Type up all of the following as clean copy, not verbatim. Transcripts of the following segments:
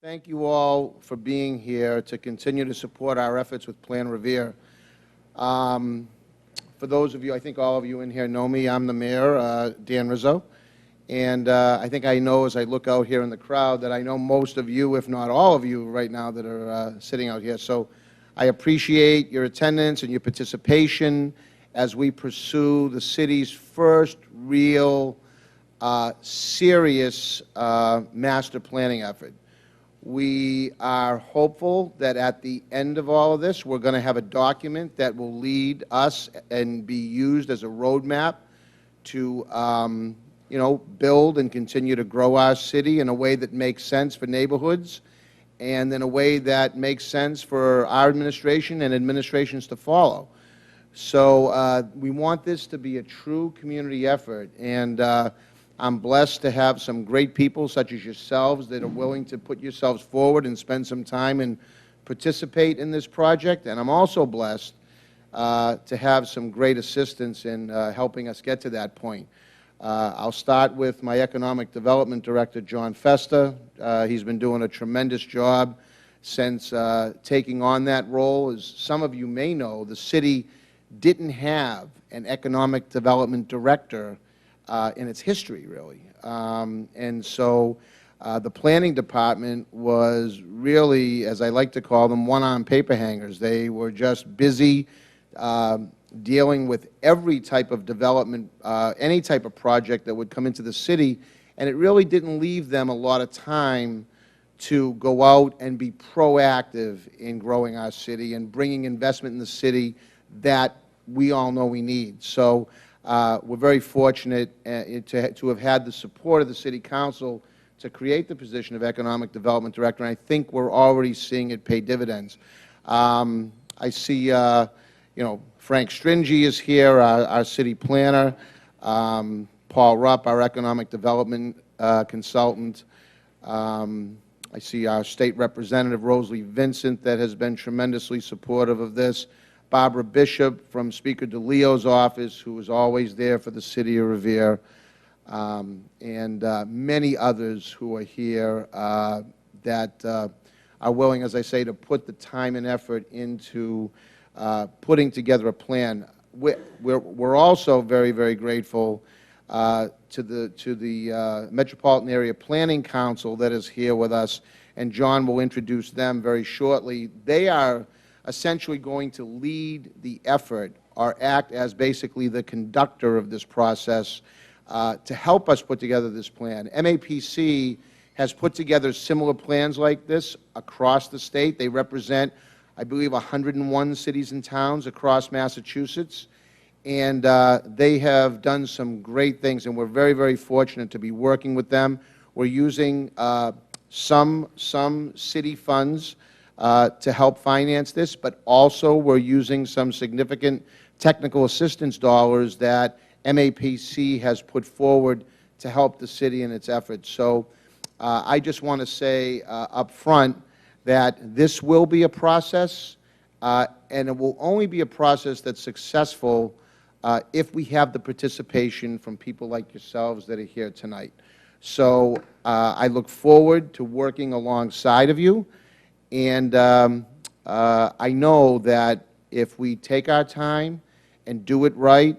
Thank you all for being here to continue to support our efforts with Plan Revere. For those of you, I think all of you in here know me. I'm the mayor, Dan Rizzo. And I think I know as I look out here in the crowd that I know most of you, if not all of you right now that are sitting out here. So I appreciate your attendance and your participation as we pursue the city's first real serious master planning effort. We are hopeful that at the end of all of this, we're going to have a document that will lead us and be used as a roadmap to build and continue to grow our city in a way that makes sense for neighborhoods and in a way that makes sense for our administration and administrations to follow. So we want this to be a true community effort, and I'm blessed to have some great people such as yourselves that are willing to put yourselves forward and spend some time and participate in this project. And I'm also blessed to have some great assistance in helping us get to that point. I'll start with my Economic Development Director, John Festa. He's been doing a tremendous job since taking on that role. As some of you may know, the city didn't have an Economic Development Director in its history, really. And so the Planning Department was really, as I like to call them, one-arm paper hangers. They were just busy dealing with every type of development, any type of project that would come into the city, and it really didn't leave them a lot of time to go out and be proactive in growing our city and bringing investment in the city that we all know we need. So we're very fortunate to have had the support of the City Council to create the position of Economic Development Director, and I think we're already seeing it pay dividends. I see, Frank Stringy is here, our city planner, Paul Rupp, our economic development consultant. I see our state representative, Rosalie Vincent, that has been tremendously supportive of this. Barbara Bishop from Speaker DeLeo's office, who is always there for the city of Revere, and many others who are here that are willing, as I say, to put the time and effort into putting together a plan. We're also very, very grateful to the Metropolitan Area Planning Council that is here with us, and John will introduce them very shortly. They are essentially going to lead the effort or act as basically the conductor of this process to help us put together this plan. MAPC has put together similar plans like this across the state. They represent, I believe, 101 cities and towns across Massachusetts, and they have done some great things, and we're very, very fortunate to be working with them. We're using some city funds to help finance this, but also we're using some significant technical assistance dollars that MAPC has put forward to help the city in its efforts. So I just want to say up front that this will be a process, and it will only be a process that's successful if we have the participation from people like yourselves that are here tonight. So I look forward to working alongside of you. And I know that if we take our time and do it right,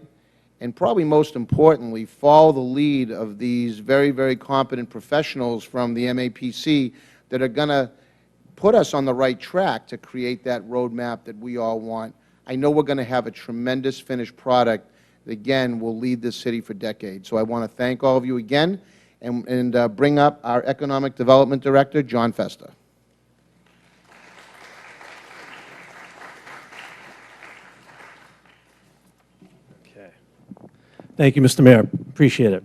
and probably most importantly, follow the lead of these very, very competent professionals from the MAPC that are going to put us on the right track to create that roadmap that we all want, I know we're going to have a tremendous finished product that, again, will lead this city for decades. So I want to thank all of you again and bring up our Economic Development Director, John Festa. Thank you, Mr. Mayor. Appreciate it.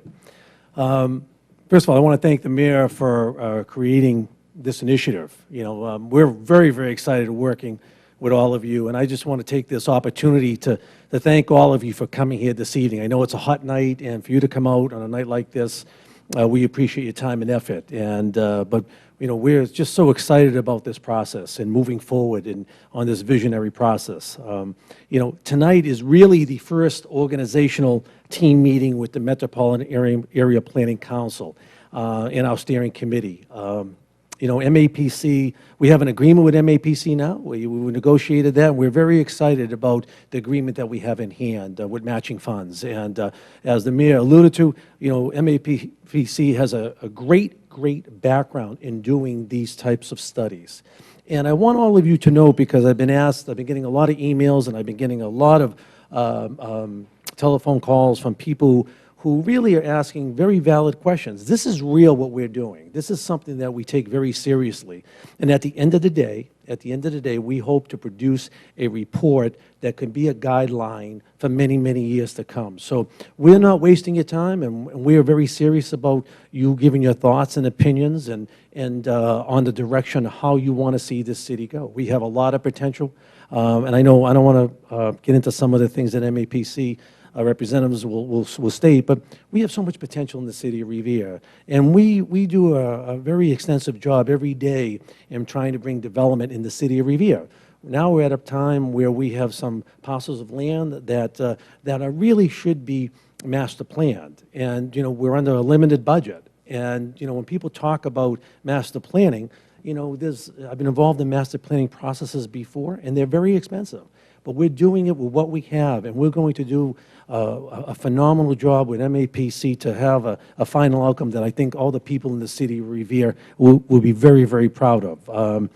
First of all, I want to thank the Mayor for creating this initiative. We're very, very excited working with all of you, and I just want to take this opportunity to thank all of you for coming here this evening. I know it's a hot night, and for you to come out on a night like this, we appreciate your time and effort. But we're just so excited about this process and moving forward on this visionary process. Tonight is really the first organizational team meeting with the Metropolitan Area Planning Council and our steering committee. MAPC, we have an agreement with MAPC now. We negotiated that, and we're very excited about the agreement that we have in hand with matching funds. And as the mayor alluded to, MAPC has a great background in doing these types of studies. And I want all of you to know, because I've been getting a lot of emails, and I've been getting a lot of telephone calls from people who really are asking very valid questions. This is real, what we're doing. This is something that we take very seriously. And at the end of the day, we hope to produce a report that can be a guideline for many, many years to come. So we're not wasting your time, and we are very serious about you giving your thoughts and opinions and on the direction of how you want to see this city go. We have a lot of potential, and I know I don't want to get into some of the things that MAPC representatives will state, but we have so much potential in the city of Revere. And we do a very extensive job every day in trying to bring development in the city of Revere. Now we're at a time where we have some parcels of land that really should be master planned. And, we're under a limited budget. And, when people talk about master planning, I've been involved in master planning processes before, and they're very expensive. But we're doing it with what we have, and we're going to do a phenomenal job with MAPC to have a final outcome that I think all the people in the city of Revere will be very, very proud of.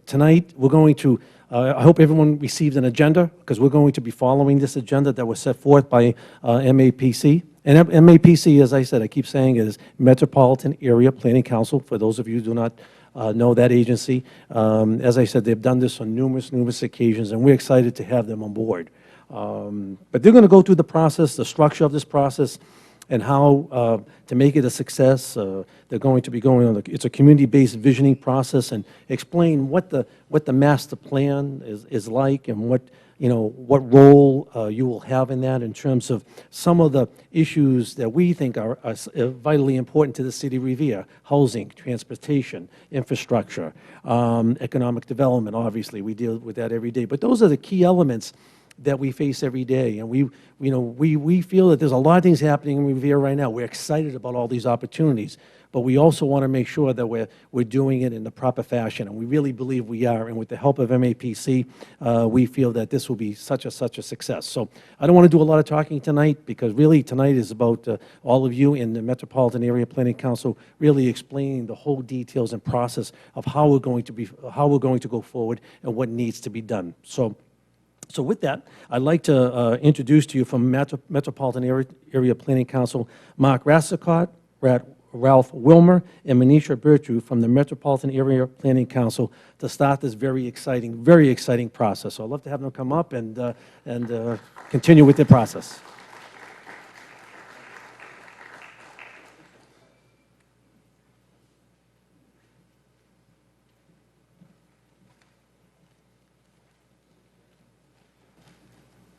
Tonight we're going to, I hope everyone receives an agenda, because we're going to be following this agenda that was set forth by MAPC. And MAPC, as I said, I keep saying, is Metropolitan Area Planning Council, for those of you who do not know that agency. As I said, they've done this on numerous occasions, and we're excited to have them on board. But they're going to go through the process, the structure of this process, and how to make it a success. They're going to be going on, it's a community-based visioning process, and explain what the master plan is like, and what role you will have in that in terms of some of the issues that we think are vitally important to the city of Revere: housing, transportation, infrastructure, economic development. Obviously, we deal with that every day. But those are the key elements that we face every day. And we feel that there's a lot of things happening in Revere right now. We're excited about all these opportunities, but we also want to make sure that we're doing it in the proper fashion, and we really believe we are. And with the help of MAPC, we feel that this will be such a success. So I don't want to do a lot of talking tonight, because really tonight is about all of you in the Metropolitan Area Planning Council really explaining the whole details and process of how we're going to go forward and what needs to be done. So with that, I'd like to introduce to you from Metropolitan Area Planning Council, Mark Rassicott, Ralph Wilmer, and Manisha Birchu from the Metropolitan Area Planning Council to start this very exciting process. So I'd love to have them come up and continue with the process.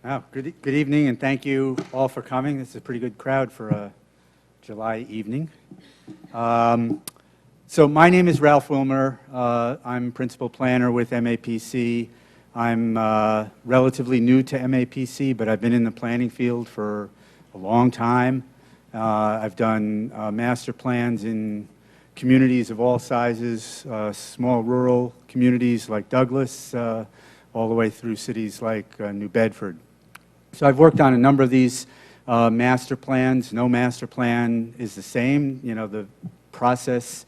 Wow, good evening, and thank you all for coming. This is a pretty good crowd for a July evening. So my name is Ralph Wilmer. I'm principal planner with MAPC. I'm relatively new to MAPC, but I've been in the planning field for a long time. I've done master plans in communities of all sizes, small rural communities like Douglas, all the way through cities like New Bedford. So I've worked on a number of these master plans. No master plan is the same. The process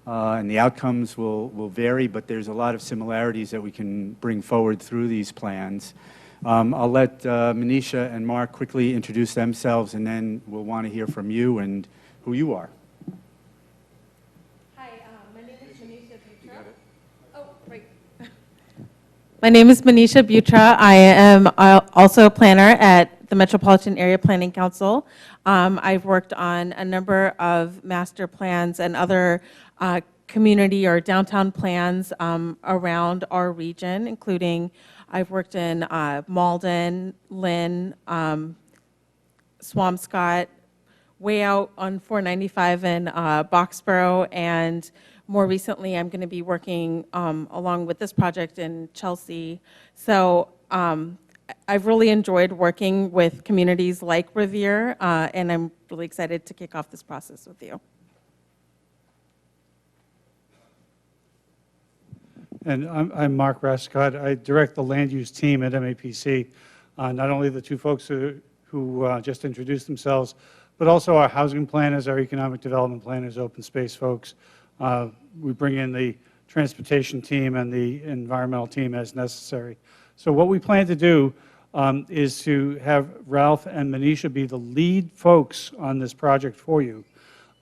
and the outcomes will vary, but there's a lot of similarities that we can bring forward through these plans. I'll let Manisha and Mark quickly introduce themselves, and then we'll want to hear from you and who you are. Hi, my name is Manisha Butra. Oh, right. My name is Manisha Butra. I am also a planner at the Metropolitan Area Planning Council. I've worked on a number of master plans and other community or downtown plans around our region, including I've worked in Malden, Lynn, Swampscott, way out on 495 in Boxborough, and more recently I'm going to be working along with this project in Chelsea. So I've really enjoyed working with communities like Revere, and I'm really excited to kick off this process with you. And I'm Mark Rascott. I direct the land use team at MAPC. Not only the two folks who just introduced themselves, but also our housing planners, our economic development planners, open space folks. We bring in the transportation team and the environmental team as necessary. So what we plan to do is to have Ralph and Manisha be the lead folks on this project for you.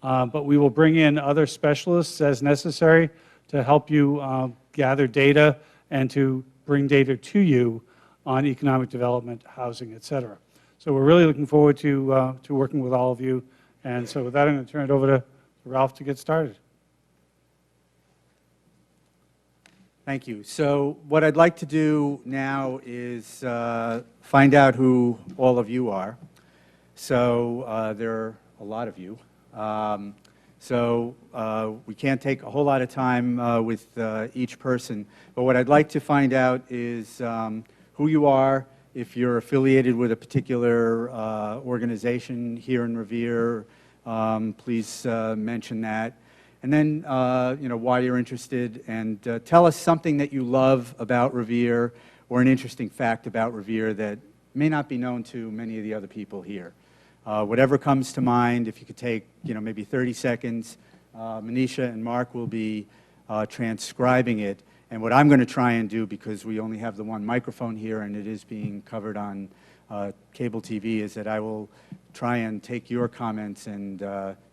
But we will bring in other specialists as necessary to help you gather data and to bring data to you on economic development, housing, et cetera. So we're really looking forward to working with all of you. And so with that, I'm going to turn it over to Ralph to get started. Thank you. So what I'd like to do now is find out who all of you are. So there are a lot of you. We can't take a whole lot of time with each person. But what I'd like to find out is who you are, if you're affiliated with a particular organization here in Revere, please mention that. And then, why you're interested, and tell us something that you love about Revere or an interesting fact about Revere that may not be known to many of the other people here. Whatever comes to mind, if you could take, maybe 30 seconds. Manisha and Mark will be transcribing it. And what I'm going to try and do, because we only have the one microphone here and it is being covered on cable TV, is that I will try and take your comments and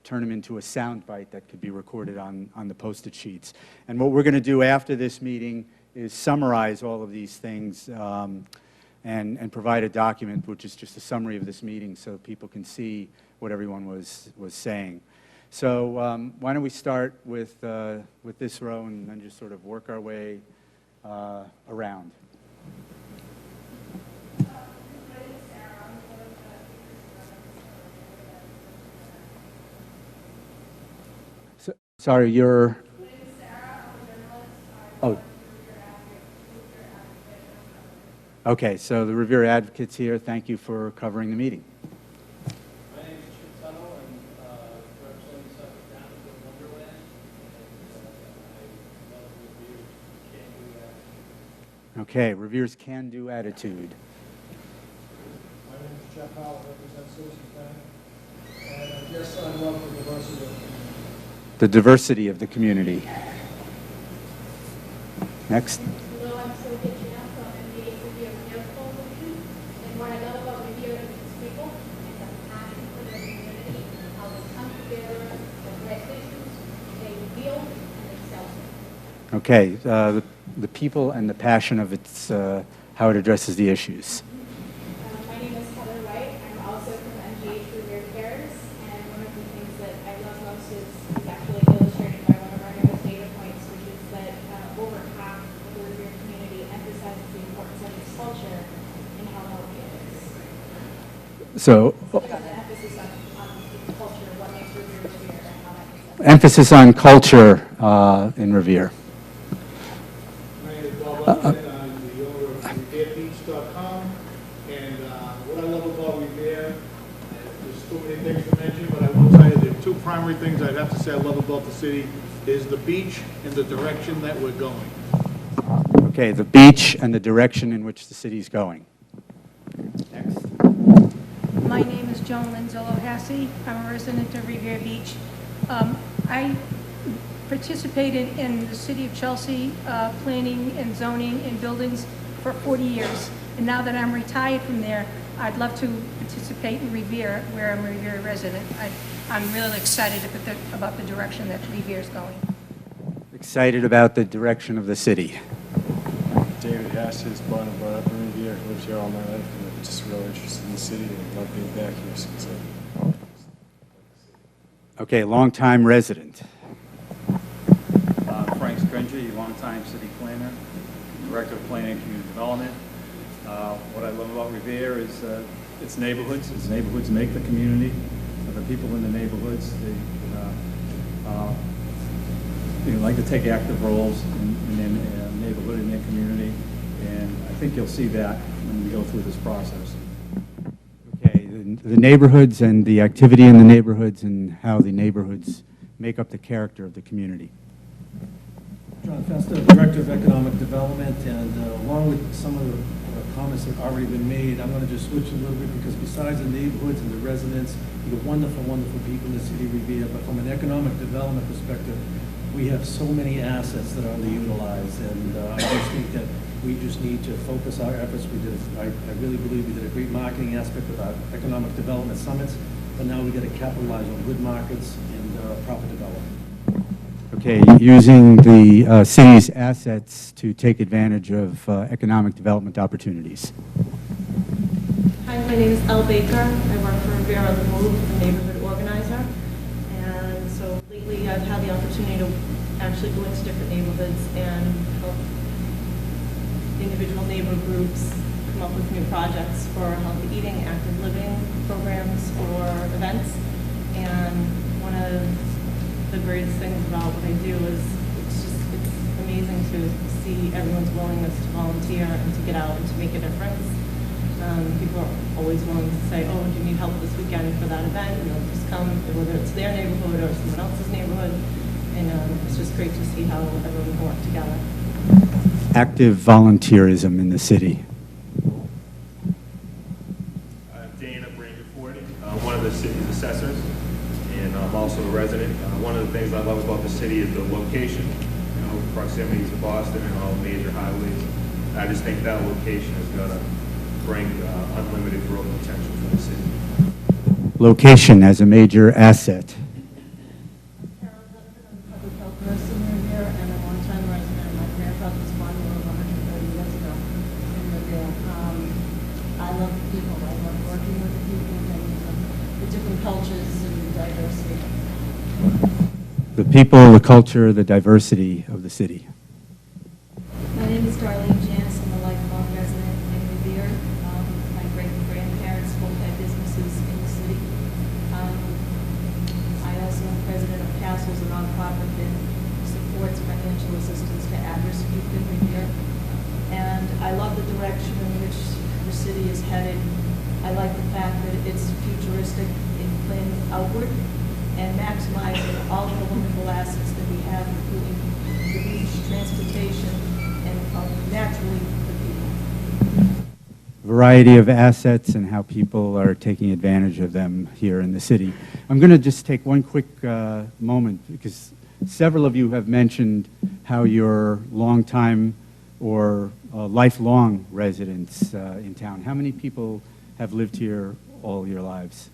turn them into a sound bite that could be recorded on the posted sheets. And what we're going to do after this meeting is summarize all of these things and provide a document which is just a summary of this meeting so people can see what everyone was saying. So why don't we start with this row and then just sort of work our way around. Sorry, you're... Oh. Okay, so the Revere Advocates here. Thank you for covering the meeting. My name is Chip Tuttle. I'm representing Suffolk County from Wonderland. And I love Revere's can-do attitude. Okay, Revere's can-do attitude. My name is Jeff Howell, I represent Citizens Bank. And I guess I love the diversity of the community. The diversity of the community. Next. Hello, I'm Sylvia Chino from MBA Revere Health Coalition. And what I love about Revere is its people and the passion for their community, how they come together, address issues, they reveal and they sell. Okay, the people and the passion of its, how it addresses the issues. My name is Heather White. I'm also from MGH Revere Cares. And one of the things that I love most is actually illustrated by one of our newest data points, which is that over half of the Revere community emphasizes the importance of its culture and how healthy it is. So, The emphasis on the culture, what makes Revere Revere, and how that makes sense. emphasis on culture in Revere. My name is Bob Upton. I'm the owner of RevereBeach.com. And what I love about Revere, there's so many things to mention, but I will tell you the two primary things I'd have to say I love about the city is the beach and the direction that we're going. Okay, the beach and the direction in which the city's going. Next. My name is Joan Linzillo-Hassey. I'm a resident of Revere Beach. I participated in the City of Chelsea planning and zoning and buildings for 40 years. And now that I'm retired from there, I'd love to participate in Revere, where I'm a Revere resident. I'm really excited about the direction that Revere is going. Excited about the direction of the city. David Hass is born and brought up in Revere, lived here all my life, and I'm just really interested in the city and love being back here since Okay, longtime resident. Frank Screnge, longtime city planner, director of planning and community development. What I love about Revere is its neighborhoods. Its neighborhoods make the community. The people in the neighborhoods, they like to take active roles in their neighborhood, in their community, and I think you'll see that when we go through this process. Okay, the neighborhoods and the activity in the neighborhoods and how the neighborhoods make up the character of the community. John Festa, Director of Economic Development, and along with some of the comments that have already been made, I'm going to just switch a little bit because besides the neighborhoods and the residents, you got wonderful, wonderful people in the city of Revere, but from an economic development perspective, we have so many assets that are underutilized, and I just think that we just need to focus our efforts. I really believe we did a great marketing aspect with our economic development summits, but now we got to capitalize on good markets and proper development. Okay, using the city's assets to take advantage of economic development opportunities. Hi, my name is Elle Baker. I work for Revere on the Move, the neighborhood organizer. And so lately I've had the opportunity to actually go into different neighborhoods and help individual neighbor groups come up with new projects for healthy eating, active living programs, or events. And one of the greatest things about what I do is it's amazing to see everyone's willingness to volunteer and to get out and to make a difference. People are always willing to say, oh, do you need help this weekend for that event? And they'll just come, whether it's their neighborhood or someone else's neighborhood. And it's just great to see how everyone can work together. Active volunteerism in the city. Dana Branderford, one of the city's assessors, and I'm also a resident. One of the things I love about the city is the location, proximity to Boston and all major highways. I just think that location is going to bring unlimited growth potential for the city. Location as a major asset. Public health nurse in Revere and a long-time resident. My grandfather was born over 130 years ago in Revere. I love the people. I love working with the people and the different cultures and the diversity. The people, the culture, the diversity of the city. My name is Darlene Janice. I'm a lifelong resident in Revere. My great-grandparents both had businesses in the city. I also am president of Castles, a nonprofit that supports financial assistance to at-risk youth in Revere. And I love the direction in which the city is headed. I like the fact that it's futuristic in planning outward and maximizing all the wonderful assets that we have, including the beach, transportation, and naturally the people. Variety of assets and how people are taking advantage of them here in the city. I'm going to just take one quick moment because several of you have mentioned how you're longtime or lifelong residents in town. How many people have lived here all your lives?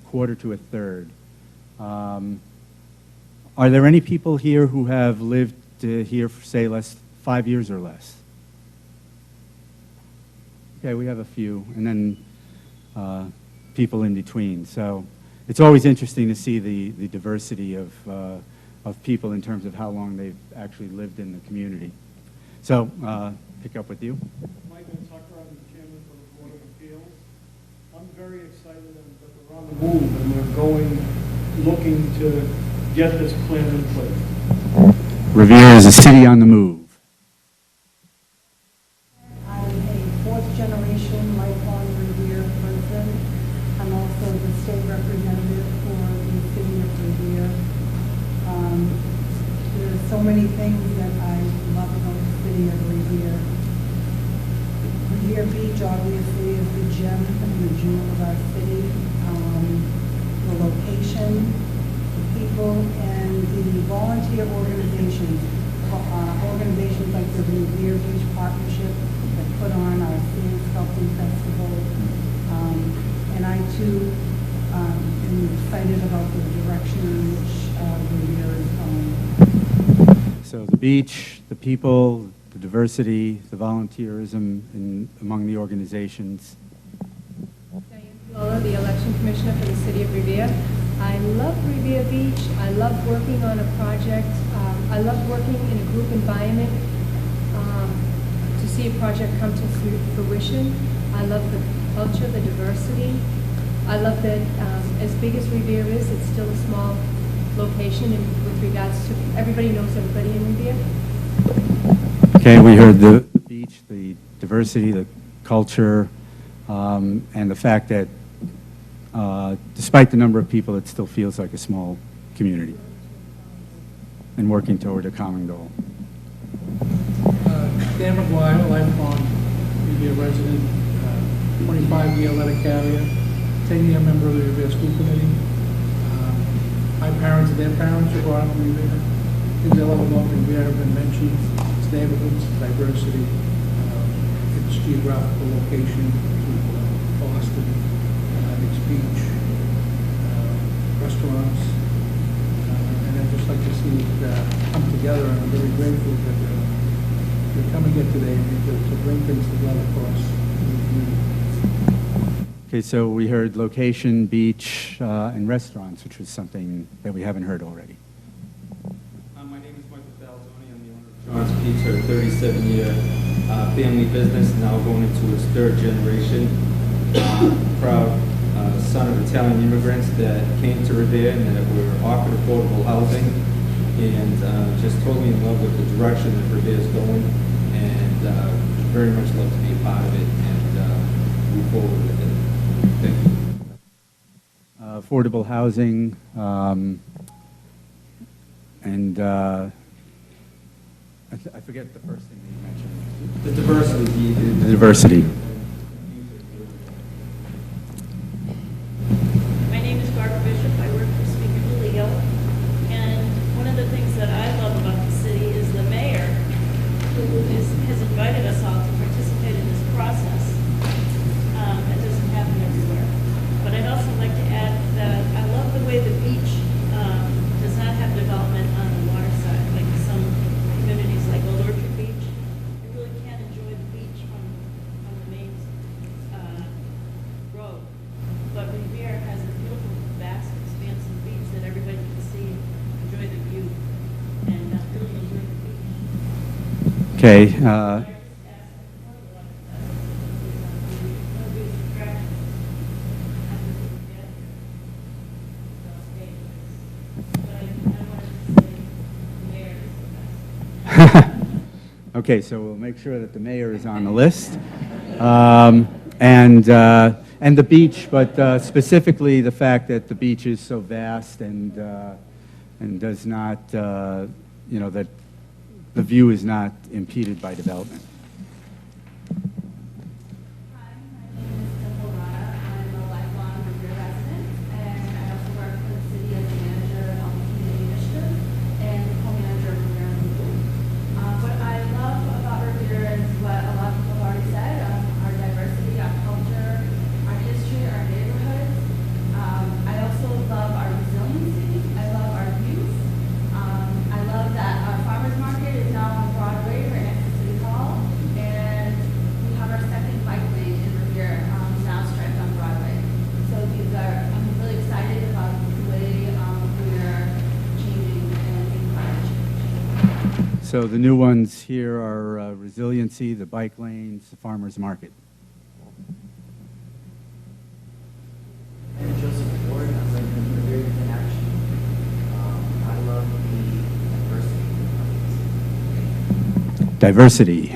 Quarter to a third. Are there any people here who have lived here for, say, 5 years or less? Okay, we have a few, and then people in between. So it's always interesting to see the diversity of people in terms of how long they've actually lived in the community. So, pick up with you. Michael Tucker, I'm the chairman for the Board of Appeals. I'm very excited that we're on the move and we're looking to get this plan in place. Revere is a city on the move. I'm a fourth-generation lifelong Revere person. I'm also the state representative for the city of Revere. There are so many things that I love about the city of Revere. Revere Beach obviously is the gem and the jewel of our city. The location, the people, and the volunteer organizations. Organizations like the Revere Beach Partnership that put on our Sand Sculpting Festival. And I too am excited about the direction in which Revere is going. So the beach, the people, the diversity, the volunteerism among the organizations. Diane Lola, the election commissioner for the city of Revere. I love Revere Beach. I love working on a project. I love working in a group environment to see a project come to fruition. I love the culture, the diversity. I love that as big as Revere is, it's still a small location and with regards to everybody knows everybody in Revere. Okay, we heard the beach, the diversity, the culture, and the fact that despite the number of people, it still feels like a small community. and working toward a common goal. Dan McGuire, lifelong Revere resident, 25-year letter carrier, 10-year member of the Revere School Committee. My parents and their parents were brought up in Revere. Things I love about Revere have been mentioned. Its neighborhoods, diversity, its geographical location to Boston, its beach, restaurants. And I'd just like to see it come together, and I'm very grateful that you're coming here today to bring things together for us in the community. Okay, so we heard location, beach, and restaurants, which was something that we haven't heard already. My name is Michael Falzoni. I'm the owner of John's Pizza, a 37-year family business, now going into its third generation. Proud son of Italian immigrants that came to Revere and that were offered affordable housing, and just totally in love with the direction that Revere is going, and very much love to be a part of it and move forward with it. Thank you. Affordable housing, and I forget the first thing that you mentioned. The diversity. The diversity. My name is Barbara Bishop. I work for Speaker DeLeo. And one of the things that I love about the city is the mayor, who has invited us all to participate in this process. That doesn't happen everywhere. But I'd also like to add that I love the way the beach does not have development on the water side, like some communities like Old Orchard Beach. You really can't enjoy the beach from the main road. But Revere has a beautiful, vast, expansive beach that everybody can see, enjoy the view, and really enjoy the beach. Okay. Okay, so we'll make sure that the mayor is on the list, and the beach, but specifically the fact that the beach is so vast and does not, you know, that the view is not impeded by development. I'm a lifelong Revere resident, and I also work for the city as a manager of the community initiative and co-manager of Revere and Blue. What I love about Revere is what a lot of people have already said, our diversity, our culture, our history, our neighborhoods. I also love our resiliency. I love our youth. I love that our farmers market is now on Broadway right next to City Hall, and we have our second bike lane in Revere, now striped on Broadway. So I'm really excited about the way we're changing and making climate change. So the new ones here are resiliency, the bike lanes, the farmers market. I'm Joseph Ford. I'm like Revere in action. I love the diversity. Diversity. I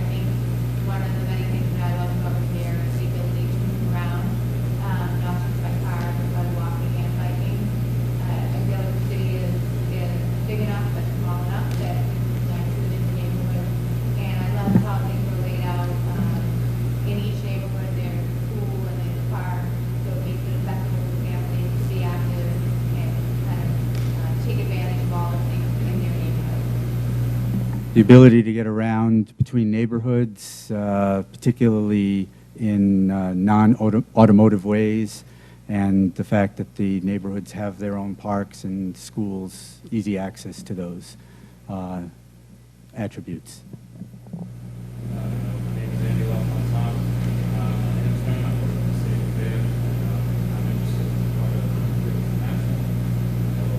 think one of the many things that I love about Revere is the ability to move around, not just by car, but by walking and biking. I feel like the city is big enough but small enough that it's nice to live in the neighborhood. And I love how things are laid out in each neighborhood. There's a pool and there's a park, so it makes it accessible for families to be active and kind of take advantage of all the things in their neighborhood. The ability to get around between neighborhoods, particularly in non-automotive ways, and the fact that the neighborhoods have their own parks and schools, easy access to those attributes. My name is Andy Laffontan. My name is John. I work for the city of Revere. I'm interested in part of Revere International.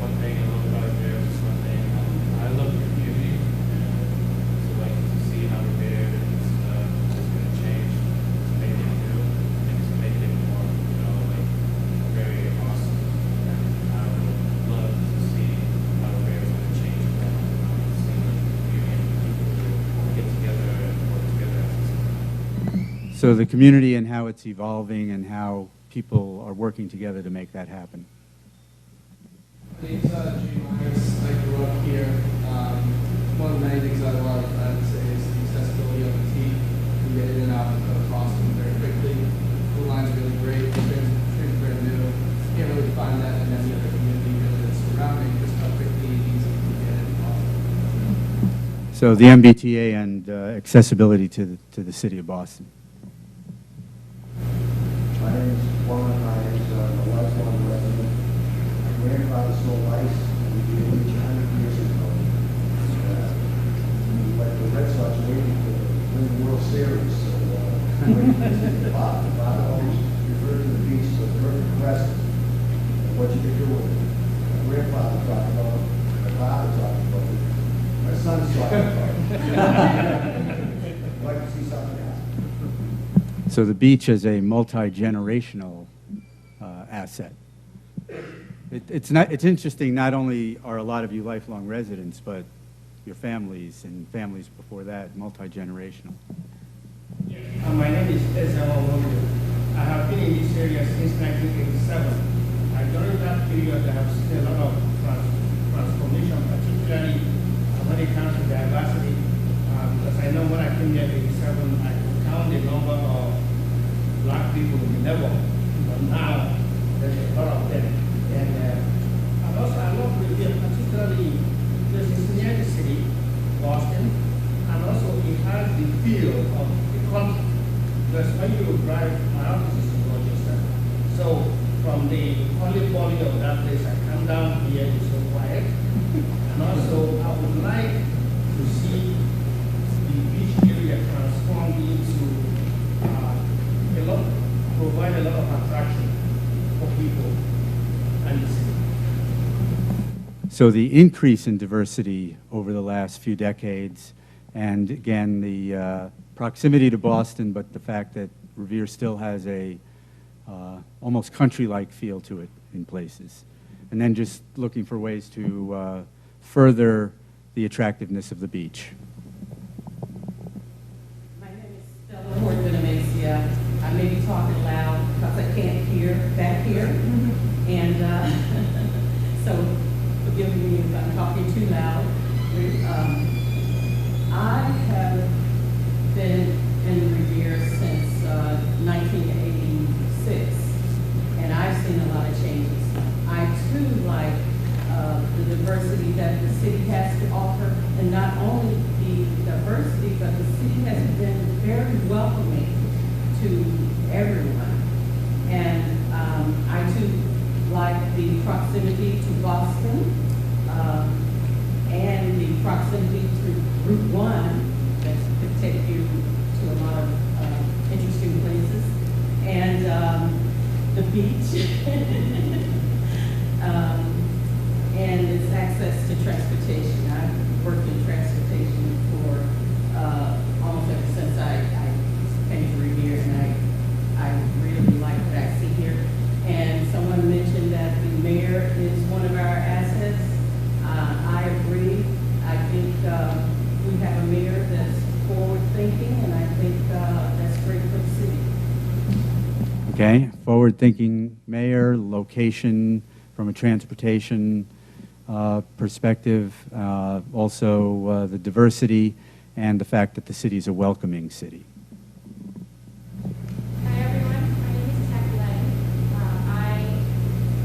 One thing I love about Revere is one thing. I love the community, and so like to see how Revere is going to change, to make it new, and to make it more, you know, like very awesome. And I would love to see how Revere is going to change more. See the community and people So the community and how it's evolving and how people are working together to make that happen. My name's Jay Myers. I grew up here. One of the many things I love, I would say, is the accessibility of the T. You get in and out of Boston very quickly. The line's really great. The train's very new. You can't really find that in any other community really that's surrounding, just how quickly and easy you can get in Boston. So the MBTA and accessibility to the city of Boston. My name is Juan. I was a lifelong resident. My grandfather sold ice in the beach 100 years ago. We let the Red Sox waiting to win the World Series. So Bob always referred to the beach as a perfect rest and what you could do with it. My grandfather talked about it. My father talked about it. My son's talking about it. I'd like to see something else. So the beach is a multi-generational asset. It's interesting, not only are a lot of you lifelong residents, but your families and families before that, multi-generational. My name is Ezra Wondo. I have been in this area since 1987. During that period, I have seen a lot of transformation, particularly when it comes to diversity. Because I know when I came here in 87, I could count the number of black people in the neighborhood, but now there's a lot of them. And also I love Revere, particularly because it's near the city, Boston, and also it has the feel of the country. Because when you drive, my office is in Rochester, so from the holy body of that place, I come down here, it's so quiet. And also I would like to see the beach area transformed into provide a lot of attraction for people and the city. So the increase in diversity over the last few decades, and again, the proximity to Boston, but the fact that Revere still has a almost country-like feel to it in places. And then just looking for ways to further the attractiveness of the beach. My name is Stella Horton-Amacia. I may be talking loud because I can't hear back here. And so forgive me if I'm talking too loud. I have been in Revere since 1986, and I've seen a lot of changes. I too like the diversity that the city has to offer, and not only the diversity, but the city has been very welcoming to everyone. And I too like the proximity to Boston and the proximity to Route 1 that could take you to a lot of interesting places, and the beach, and its access to transportation. I've worked in transportation for almost ever since I came to Revere, and I really like what I see here. And someone mentioned that the mayor is one of our assets. I agree. I think we have a mayor that's forward-thinking, and I think that's great for the city. Okay, forward-thinking mayor, location from a transportation perspective, also the diversity and the fact that the city is a welcoming city. Hi everyone, my name is Tech Lane. I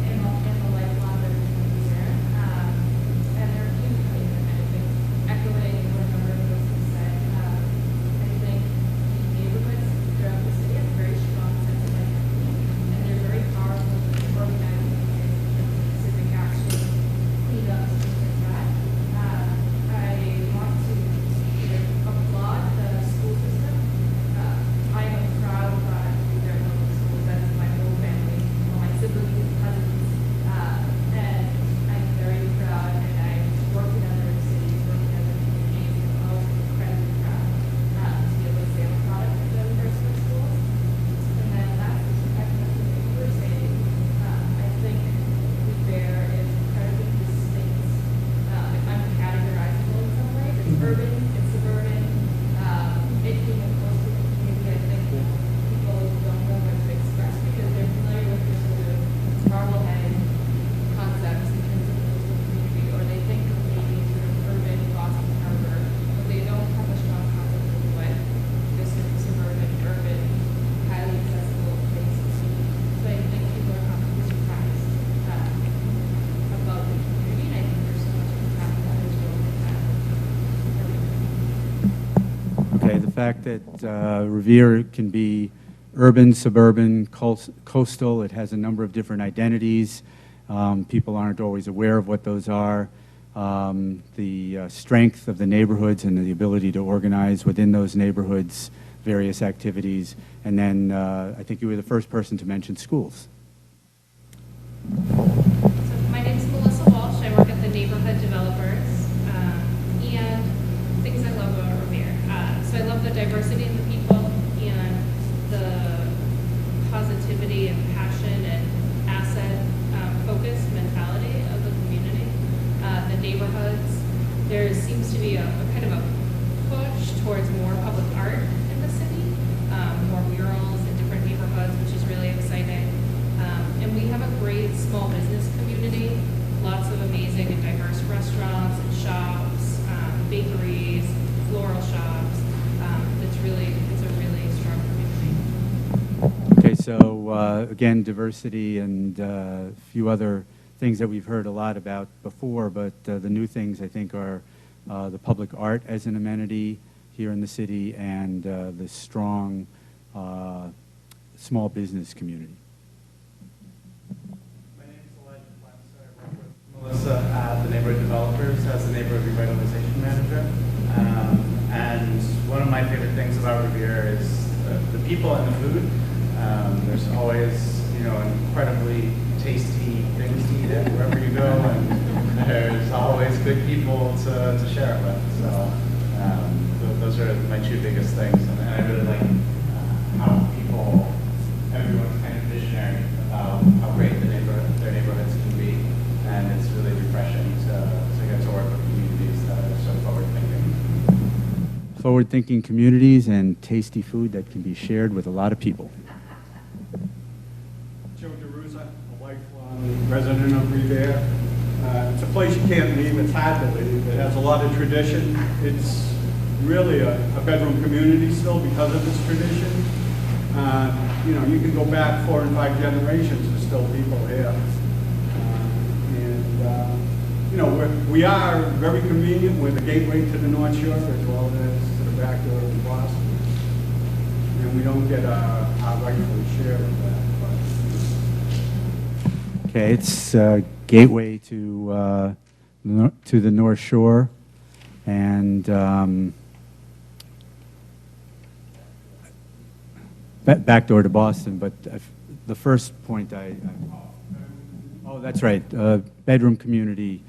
am a lifelong resident of Revere. And there are a few things that I think echoing what a number of folks have said. I think the neighborhoods throughout the city have a very strong sense of identity, and they're very powerful organizing specific action, cleanups, things like that. I want to applaud the school system Okay, the fact that Revere can be urban, suburban, coastal, it has a number of different identities. People aren't always aware of what those are. The strength of the neighborhoods and the ability to organize within those neighborhoods various activities. And then I think you were the first person to mention schools. So my name is Melissa Walsh. I work at the Neighborhood Developers, and things I love about Revere. So I love the diversity in the people and the positivity and passion and asset focused mentality of the community. The neighborhoods, there seems to be a kind of a push towards more public art in the city, more murals in different neighborhoods, which is really exciting. And we have a great small business community, lots of amazing and diverse restaurants and shops, bakeries, floral shops. It's a really strong community. Okay, so again, diversity and a few other things that we've heard a lot about before, but the new things I think are the public art as an amenity here in the city and the strong small business community. Melissa at the Neighborhood Developers as the Neighborhood Revitalization Manager. And one of my favorite things about Revere is the people and the food. There's always, incredibly tasty things to eat at wherever you go, and there's always good people to share it with. So those are my two biggest things. And I really like how everyone's kind of visionary about how great their neighborhoods can be. And it's really refreshing to get to work with communities that are so forward-thinking. Forward-thinking communities and tasty food that can be shared with a lot of people. Joe DeRusa, a lifelong resident of Revere. It's a place you can't leave. It's hard to leave. It has a lot of tradition. It's really a bedroom community still because of its tradition. You can go back 4 and 5 generations. There's still people here. We are very convenient. We're the gateway to the North Shore as well as to the back door of Boston. And we don't get our rightful share of that. But. Okay, it's gateway to the North Shore, and back door to Boston. But the first point oh, that's right, bedroom community.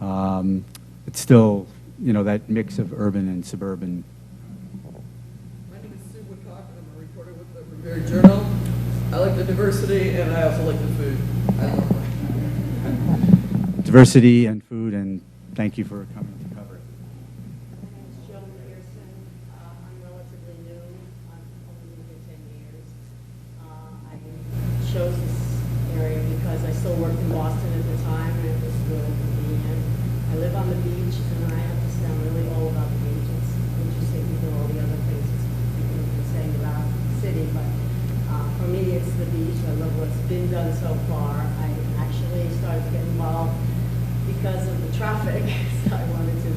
It's still, that mix of urban and suburban. My name is Sue Woodcock. I'm a reporter with the Revere Journal. I like the diversity, and I also like the food. I love it. Diversity and food, and thank you for coming to cover it. My name is Joan Pearson. I'm relatively new. I've only been here 10 years. I chose this area because I still worked in Boston at the time, and it was really convenient. I live on the beach, and I have to say I'm really all about the beach. It's interesting to hear all the other things people have been saying about the city, but for me, it's the beach. I love what's been done so far. I actually started to get involved because of the traffic, so I wanted to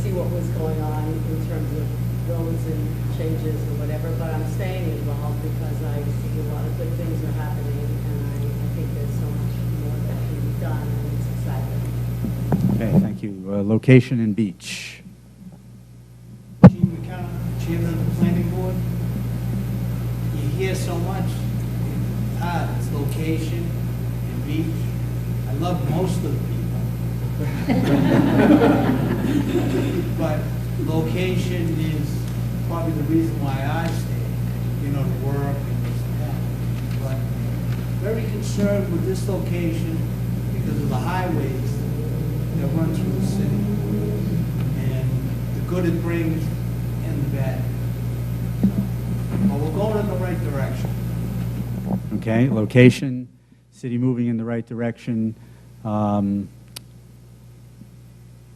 see what was going on in terms of roads and changes or whatever, but I'm staying involved because I see a lot of good things are happening, and I think there's so much more that can be done, and it's exciting. Okay, thank you. Location and beach. Gene McKenna, Chairman of the Planning Board. You hear so much. It's location and beach. I love most of the people. But location is probably the reason why I stay, to work and this and that. But very concerned with this location because of the highways that run through the city and the good it brings and the bad. But we're going in the right direction. Okay, location, city moving in the right direction.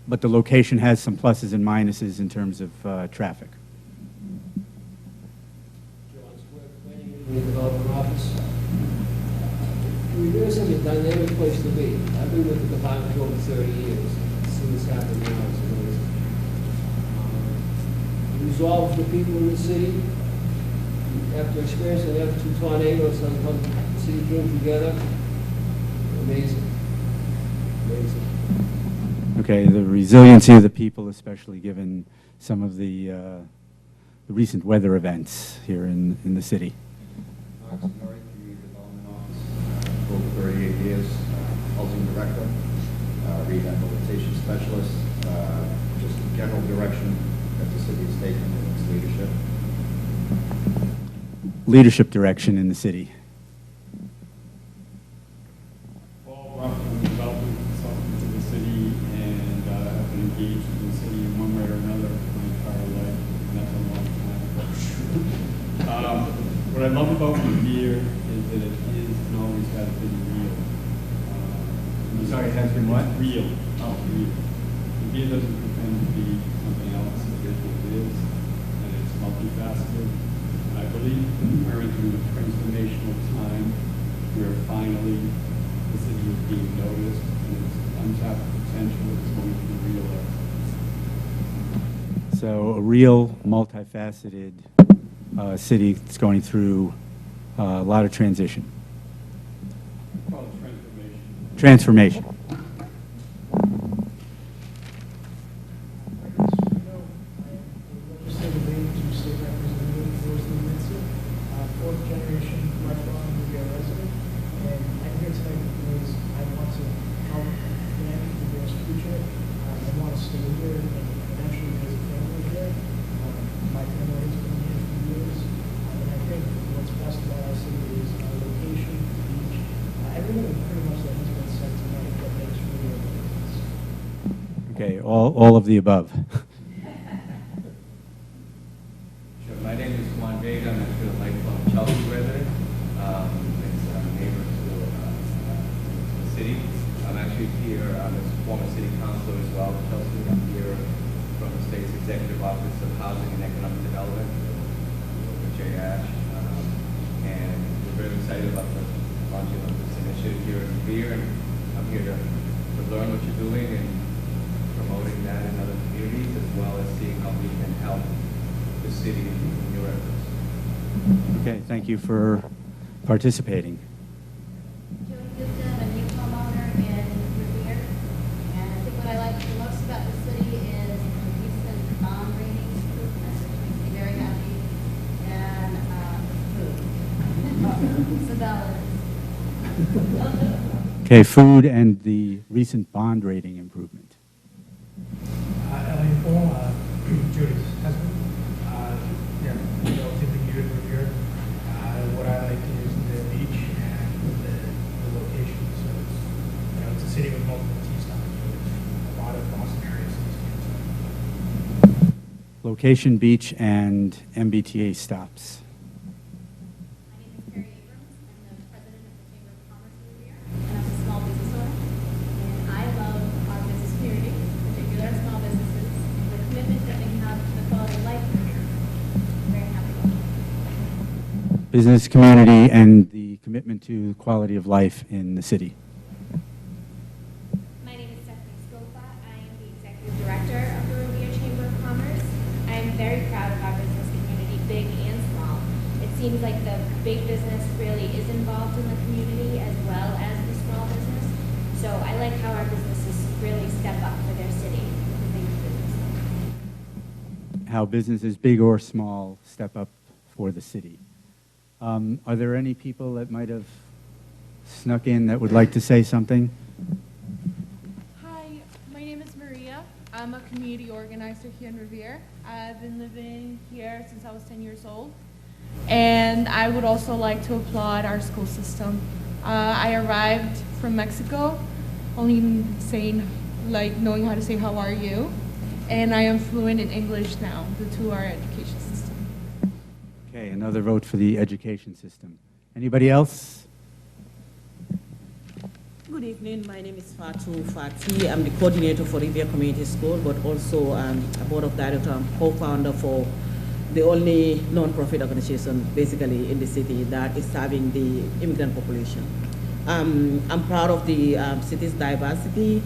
But the location has some pluses and minuses in terms of traffic. In the development office. Revere is such a dynamic place to be. I've been with the department for over 30 years. I've seen this happen now. It's amazing. You resolve the people in the city. After experiencing the other two tornadoes, how the city came together. Amazing. Amazing. Okay, the resiliency of the people, especially given some of the recent weather events here in the city. Community Development Office, over 38 years, housing director, rehabilitation specialist, just the general direction that the city has taken in its leadership. Leadership direction in the city. Paul Ruff, I'm the development consultant to the city, and I've been engaged in the city in one way or another my entire life, and that's a long time. What I love about Revere is that it is and always has been real. I'm sorry, it has been what? Real. Oh, real. Revere doesn't pretend to be something else. It is, and it's multifaceted. And I believe we're into a transformational time where finally the city is being noticed and its untapped potential is going to be realized. So a real multifaceted city that's going through a lot of transition. Call it transformation. Transformation. Fourth generation lifelong Revere resident, and I'm here tonight because I want to help plan Revere's future. I want to stay here and eventually raise a family here. My family has been here for years, and I think what's best about our city is our location, the beach, everything pretty much that has been said tonight that makes Revere what it is. Okay, all of the above. Sure. My name is Juan Vega. I'm actually a lifelong Chelsea resident. It's a neighbor to the city. I'm actually here. I'm a former city councilor as well in Chelsea. I'm here from the state's Executive Office of Housing and Economic Development, with Jay Ash. And we're very excited about the launching of this initiative here in Revere. And I'm here to learn what you're doing and promoting that in other communities, as well as seeing how we can help the city in your efforts. Okay, thank you for participating. Joey Gupta, I'm a new homeowner in Revere, and I think what I like the most about the city is the recent bond rating improvement, which makes me very happy, and food. Sabella. Okay, food and the recent bond rating improvement. Elliot Paul, Judy's husband. Yeah, relatively new to Revere. What I like is the beach and the location. So it's, it's a city with multiple T stops. So there's a lot of Boston area cities. Location, beach, and MBTA stops. And I'm a small business owner, and I love our business community, particularly our small businesses, and the commitment that they have to the quality of life here. I'm very happy about it. Business community and the commitment to quality of life in the city. My name is Stephanie Scopa. I am the Executive Director of the Revere Chamber of Commerce. I am very proud of our business community, big and small. It seems like the big business really is involved in the community as well as the small business. So I like how our businesses really step up for their city, the big business. How businesses, big or small, step up for the city. Are there any people that might have snuck in that would like to say something? Hi, my name is Maria. I'm a community organizer here in Revere. I've been living here since I was 10 years old. And I would also like to applaud our school system. I arrived from Mexico, only knowing how to say how are you. And I am fluent in English now due to our education system. Okay, another vote for the education system. Anybody else? Good evening. My name is Fatu Fati. I'm the coordinator for Revere Community School, but also a board of director and co-founder for the only non-profit organization basically in the city that is serving the immigrant population. I'm proud of the city's diversity,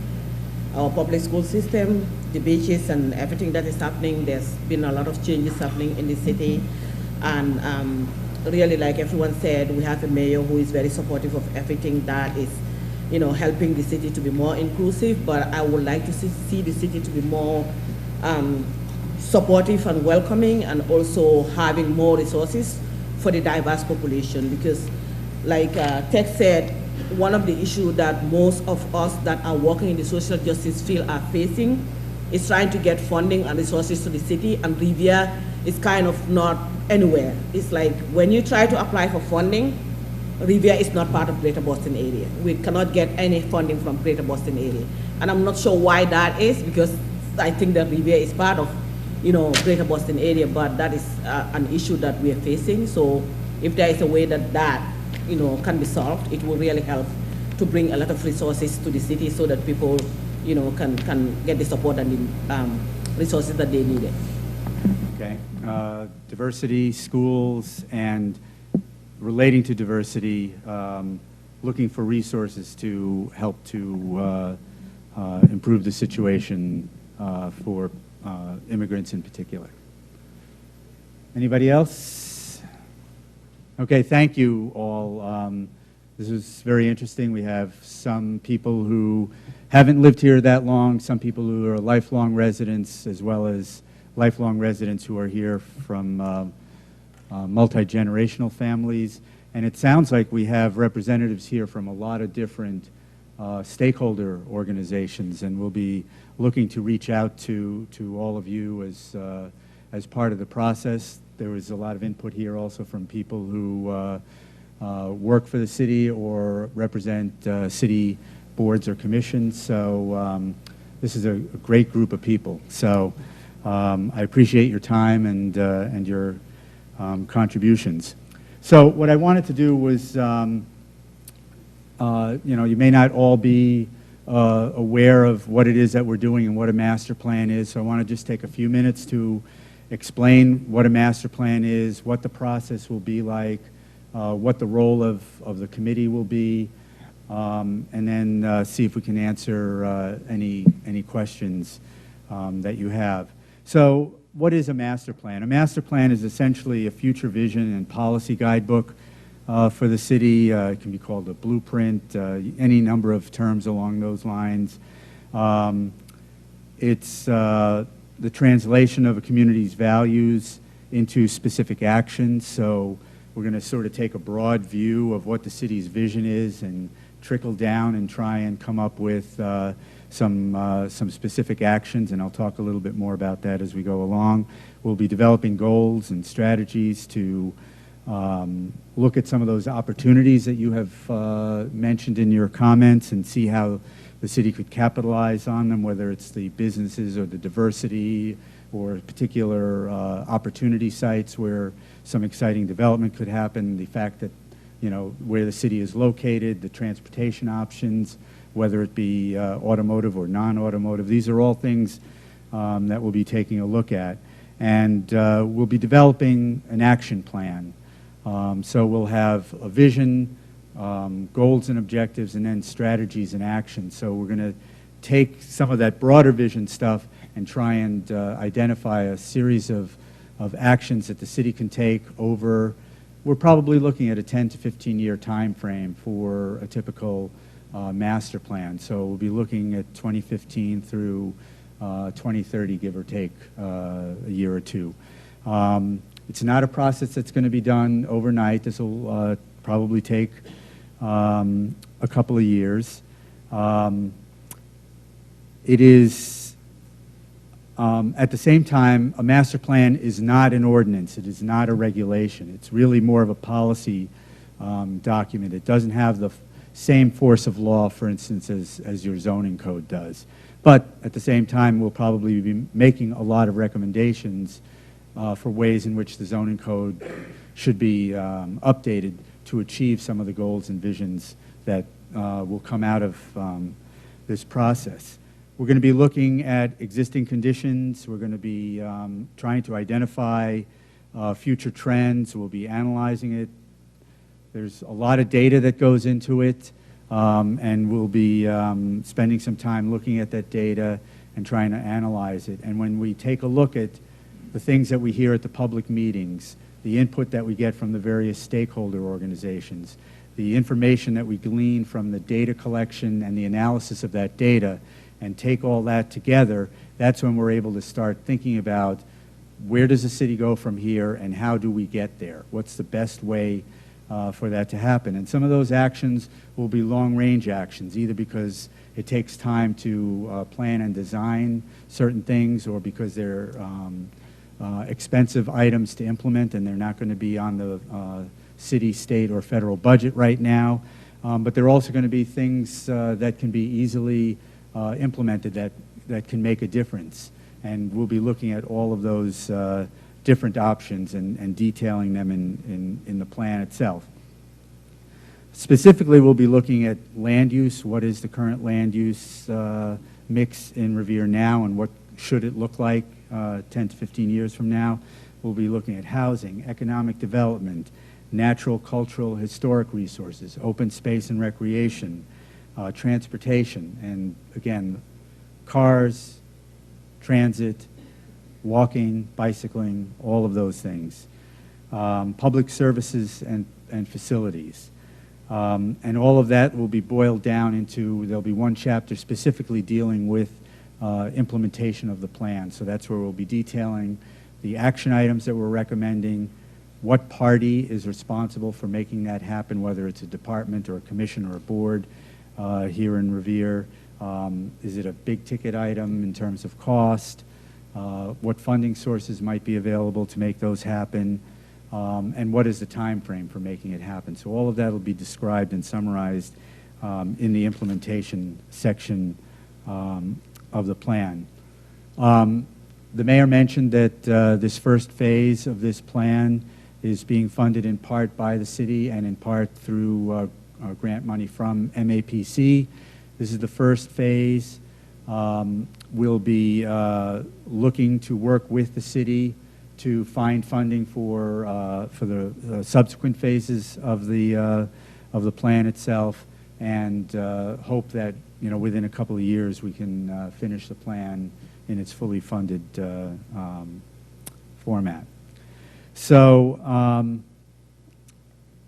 our public school system, the beaches and everything that is happening. There's been a lot of changes happening in the city, and really, like everyone said, we have a mayor who is very supportive of everything that is, helping the city to be more inclusive. But I would like to see the city to be more supportive and welcoming, and also having more resources for the diverse population. Because, like Ted said, one of the issues that most of us that are working in the social justice field are facing is trying to get funding and resources to the city, and Revere is kind of not anywhere. It's like when you try to apply for funding, Revere is not part of Greater Boston area. We cannot get any funding from Greater Boston area. And I'm not sure why that is, because I think that Revere is part of, Greater Boston area, but that is an issue that we are facing. So if there is a way that can be solved, it will really help to bring a lot of resources to the city so that people, can get the support and the resources that they needed. Okay. Diversity, schools, and relating to diversity, looking for resources to help to improve the situation for immigrants in particular. Anybody else? Okay, thank you all. This was very interesting. We have some people who haven't lived here that long, some people who are lifelong residents, as well as lifelong residents who are here from multi-generational families. And it sounds like we have representatives here from a lot of different stakeholder organizations, and we'll be looking to reach out to all of you as part of the process. There was a lot of input here also from people who work for the city or represent city boards or commissions. So this is a great group of people. So I appreciate your time and your contributions. So what I wanted to do was, you may not all be aware of what it is that we're doing and what a master plan is. So I want to just take a few minutes to explain what a master plan is, what the process will be like, what the role of the committee will be, and then see if we can answer any questions that you have. So what is a master plan? A master plan is essentially a future vision and policy guidebook for the city. It can be called a blueprint, any number of terms along those lines. It's the translation of a community's values into specific actions. So we're going to sort of take a broad view of what the city's vision is and trickle down and try and come up with some specific actions, and I'll talk a little bit more about that as we go along. We'll be developing goals and strategies to look at some of those opportunities that you have mentioned in your comments and see how the city could capitalize on them, whether it's the businesses or the diversity or particular opportunity sites where some exciting development could happen, the fact that, where the city is located, the transportation options, whether it be automotive or non-automotive. These are all things that we'll be taking a look at. And we'll be developing an action plan. So we'll have a vision, goals and objectives, and then strategies and actions. So we're going to take some of that broader vision stuff and try and identify a series of actions that the city can take over. We're probably looking at a 10 to 15-year time frame for a typical master plan. So we'll be looking at 2015 through 2030, give or take a year or two. It's not a process that's going to be done overnight. This will probably take a couple of years. It is, at the same time, a master plan is not an ordinance. It is not a regulation. It's really more of a policy document. It doesn't have the same force of law, for instance, as your zoning code does. But at the same time, we'll probably be making a lot of recommendations for ways in which the zoning code should be updated to achieve some of the goals and visions that will come out of this process. We're going to be looking at existing conditions. We're going to be trying to identify future trends. We'll be analyzing it. There's a lot of data that goes into it. and we'll be spending some time looking at that data and trying to analyze it. And when we take a look at the things that we hear at the public meetings, the input that we get from the various stakeholder organizations, the information that we glean from the data collection and the analysis of that data, and take all that together, that's when we're able to start thinking about where does the city go from here and how do we get there? What's the best way for that to happen? And some of those actions will be long-range actions, either because it takes time to plan and design certain things, or because they're expensive items to implement and they're not going to be on the city, state, or federal budget right now. But there are also going to be things that can be easily implemented that can make a difference. And we'll be looking at all of those different options and detailing them in the plan itself. Specifically, we'll be looking at land use. What is the current land use mix in Revere now, and what should it look like 10 to 15 years from now? We'll be looking at housing, economic development, natural, cultural, historic resources, open space and recreation, transportation, and again, cars, transit, walking, bicycling, all of those things. Public services and facilities. And all of that will be boiled down into, there'll be one chapter specifically dealing with implementation of the plan. So that's where we'll be detailing the action items that we're recommending, what party is responsible for making that happen, whether it's a department or a commission or a board here in Revere. Is it a big ticket item in terms of cost? What funding sources might be available to make those happen? And what is the time frame for making it happen? So all of that will be described and summarized in the implementation section of the plan. The mayor mentioned that this first phase of this plan is being funded in part by the city and in part through grant money from MAPC. This is the first phase. We'll be looking to work with the city to find funding for the subsequent phases of the plan itself, and hope that within a couple of years we can finish the plan in its fully funded format. So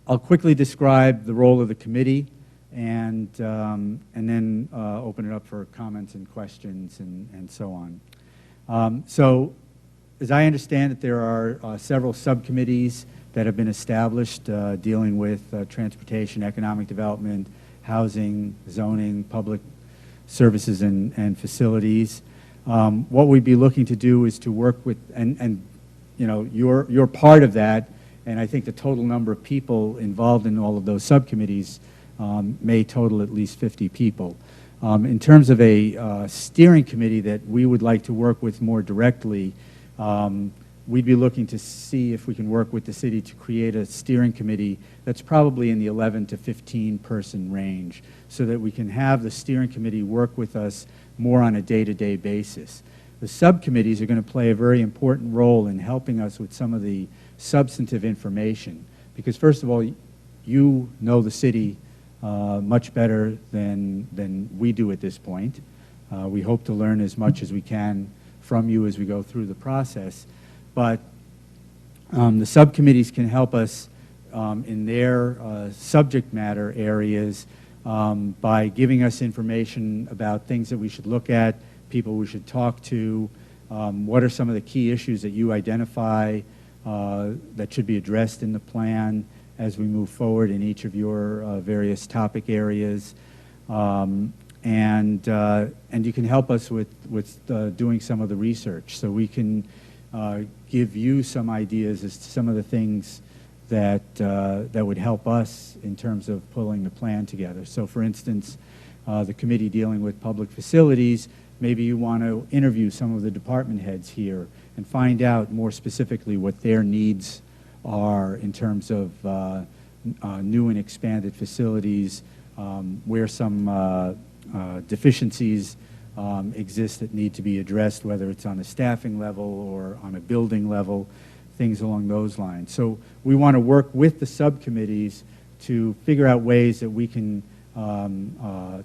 I'll quickly describe the role of the committee, and then open it up for comments and questions and so on. So as I understand it, there are several subcommittees that have been established dealing with transportation, economic development, housing, zoning, public services and facilities. What we'd be looking to do is to work with, and you're part of that, and I think the total number of people involved in all of those subcommittees may total at least 50 people. In terms of a steering committee that we would like to work with more directly, we'd be looking to see if we can work with the city to create a steering committee that's probably in the 11 to 15 person range, so that we can have the steering committee work with us more on a day-to-day basis. The subcommittees are going to play a very important role in helping us with some of the substantive information, because first of all, you know the city much better than we do at this point. We hope to learn as much as we can from you as we go through the process. But the subcommittees can help us in their subject matter areas by giving us information about things that we should look at, people we should talk to, what are some of the key issues that you identify that should be addressed in the plan as we move forward in each of your various topic areas. And you can help us with doing some of the research, so we can give you some ideas as to some of the things that would help us in terms of pulling the plan together. So for instance, the committee dealing with public facilities, maybe you want to interview some of the department heads here and find out more specifically what their needs are in terms of new and expanded facilities, where some deficiencies exist that need to be addressed, whether it's on a staffing level or on a building level, things along those lines. So we want to work with the subcommittees to figure out ways that we can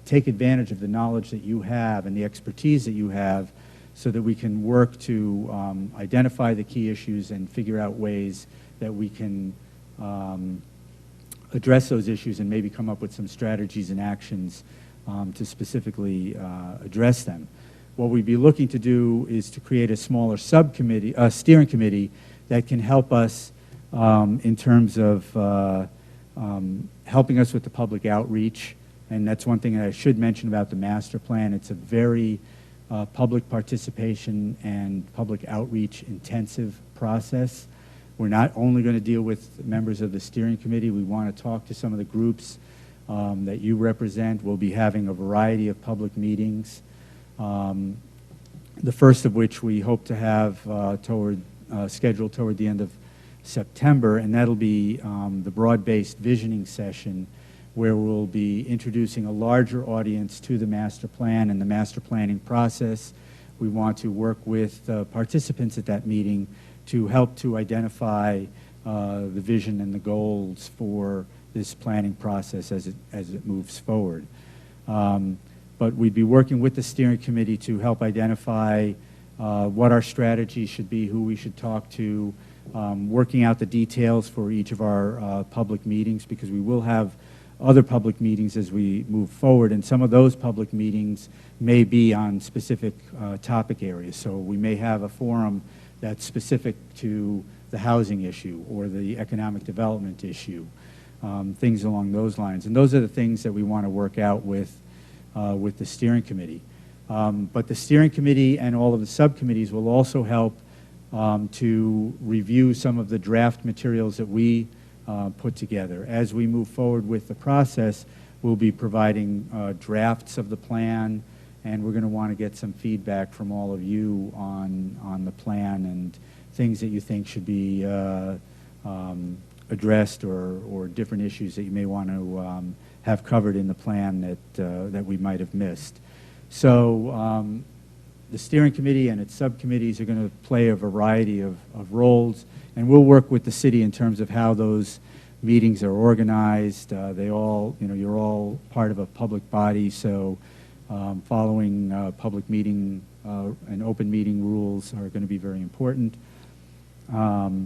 take advantage of the knowledge that you have and the expertise that you have so that we can work to identify the key issues and figure out ways that we can address those issues and maybe come up with some strategies and actions to specifically address them. What we'd be looking to do is to create a smaller subcommittee, steering committee that can help us in terms of helping us with the public outreach. And that's one thing that I should mention about the master plan. It's a very public participation and public outreach intensive process. We're not only going to deal with members of the steering committee. We want to talk to some of the groups that you represent. We'll be having a variety of public meetings, the first of which we hope to have scheduled toward the end of September, and that'll be the broad-based visioning session, where we'll be introducing a larger audience to the master plan and the master planning process. We want to work with participants at that meeting to help to identify the vision and the goals for this planning process as it moves forward. But we'd be working with the steering committee to help identify what our strategy should be, who we should talk to, working out the details for each of our public meetings, because we will have other public meetings as we move forward, and some of those public meetings may be on specific topic areas. So we may have a forum that's specific to the housing issue or the economic development issue, things along those lines. And those are the things that we want to work out with the steering committee. But the steering committee and all of the subcommittees will also help to review some of the draft materials that we put together. As we move forward with the process, we'll be providing drafts of the plan, and we're going to want to get some feedback from all of you on the plan and things that you think should be addressed, or different issues that you may want to have covered in the plan that we might have missed. So the steering committee and its subcommittees are going to play a variety of roles, and we'll work with the city in terms of how those meetings are organized. They all, you're all part of a public body, so following public meeting and open meeting rules are going to be very important. We're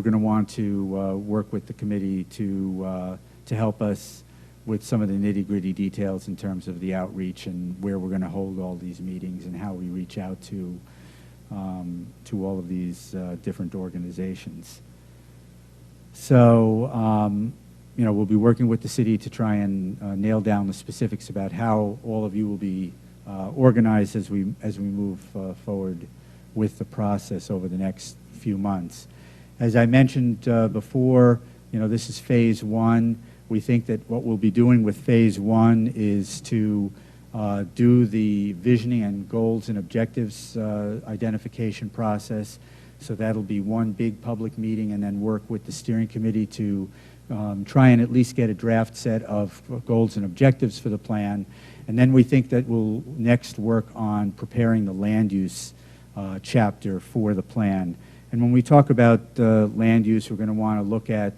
going to want to work with the committee to help us with some of the nitty-gritty details in terms of the outreach and where we're going to hold all these meetings and how we reach out to all of these different organizations. So, we'll be working with the city to try and nail down the specifics about how all of you will be organized as we move forward with the process over the next few months. As I mentioned before, this is phase one. We think that what we'll be doing with phase one is to do the visioning and goals and objectives identification process. So that'll be one big public meeting, and then work with the steering committee to try and at least get a draft set of goals and objectives for the plan. And then we think that we'll next work on preparing the land use chapter for the plan. And when we talk about land use, we're going to want to look at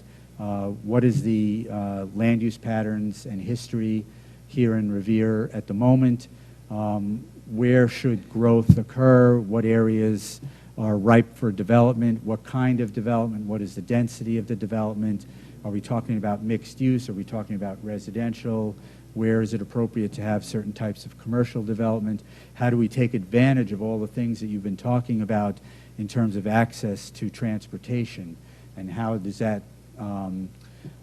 what is the land use patterns and history here in Revere at the moment, where should growth occur, what areas are ripe for development, what kind of development, what is the density of the development, are we talking about mixed use, are we talking about residential, where is it appropriate to have certain types of commercial development, how do we take advantage of all the things that you've been talking about in terms of access to transportation, and how does that